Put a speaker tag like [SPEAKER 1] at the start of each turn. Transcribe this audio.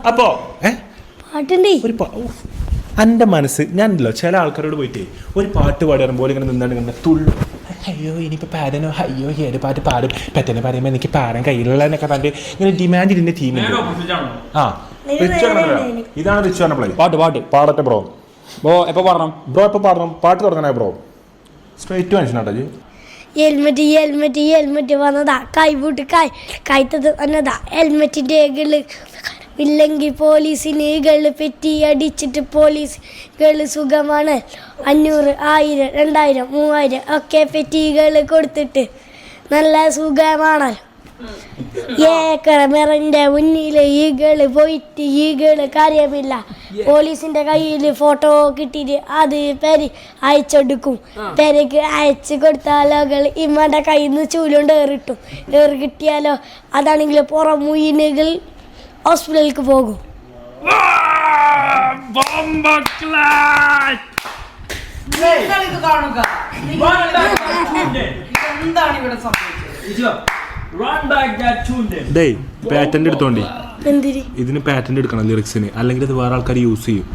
[SPEAKER 1] അപ്പോ
[SPEAKER 2] പാട്ടുണ്ട്
[SPEAKER 1] എൻ്റെ മനസ്സ് ഞാനല്ലോ ചില ആൾക്കാരോട് പോയിട്ടേ ഒരു പാട്ട് പാടി പറയുമ്പോൾ ഇങ്ങനെ നിന്നാണ്ട് കണ്ട തുള്ളു അയ്യോ ഇനിയിപ്പോൾ പാടനോ അയ്യോ ഏത് പാട്ട് പാടും പെട്ടെന്ന് പറയുമ്പോൾ എനിക്ക് പാടാൻ കഴിയില്ലെന്നൊക്കെ പറഞ്ഞിട്ട് ഇങ്ങനെ ഡിമാൻഡ് ഇതിൻ്റെ ടീമിൽ ആ റിച്ചു ഇതാണ് റിച്ചു പറഞ്ഞ പ്ലേ
[SPEAKER 3] പാട്ട്
[SPEAKER 1] പാടട്ടെ ബ്രോ
[SPEAKER 3] എപ്പോൾ പാടണം
[SPEAKER 1] ബ്രോ എപ്പോൾ പാടണം പാട്ട് തുടങ്ങണേ ബ്രോ സ്ട്രൈറ്റ് മനുഷ്യനാട്ടോ ജി
[SPEAKER 2] ഹെൽമെറ്റ് വന്നതാ കൈത്തത് വന്നതാ ഹെൽമെറ്റിൻ്റെ ഇല്ലെങ്കിൽ പോലീസിന് പെറ്റി അടിച്ചിട്ട് പോലീസുകൾ സുഖമാണ് 500 1000 2000 3000 ഒക്കെ പെറ്റികൾ കൊടുത്തിട്ട് നല്ല സുഖമാണല്ലോ ഏക്കറമിറന്റെ മുന്നിൽ പോയിട്ട് കാര്യമില്ല പോലീസിന്റെ കയ്യിൽ ഫോട്ടോ കിട്ടിയിട്ട് അത് അയച്ചെടുക്കും പെരക്ക് അയച്ചു കൊടുത്താലോ ഇമ്മയുടെ കയ്യിൽ നിന്ന് ചൂലുകൊണ്ട് ഏറിട്ടും ഏറി കിട്ടിയാലോ അതാണെങ്കിൽ പുറമുയിനുകൾ ഹോസ്പിറ്റലിലേക്ക് പോകും
[SPEAKER 1] പാറ്റന്റ് എടുത്തോണ്ടി ഇതിന് പാറ്റന്റ് എടുക്കണം ലിറിക്സിന് അല്ലെങ്കിൽ അത് വേറെ ആൾക്കാർ യൂസ് ചെയ്യും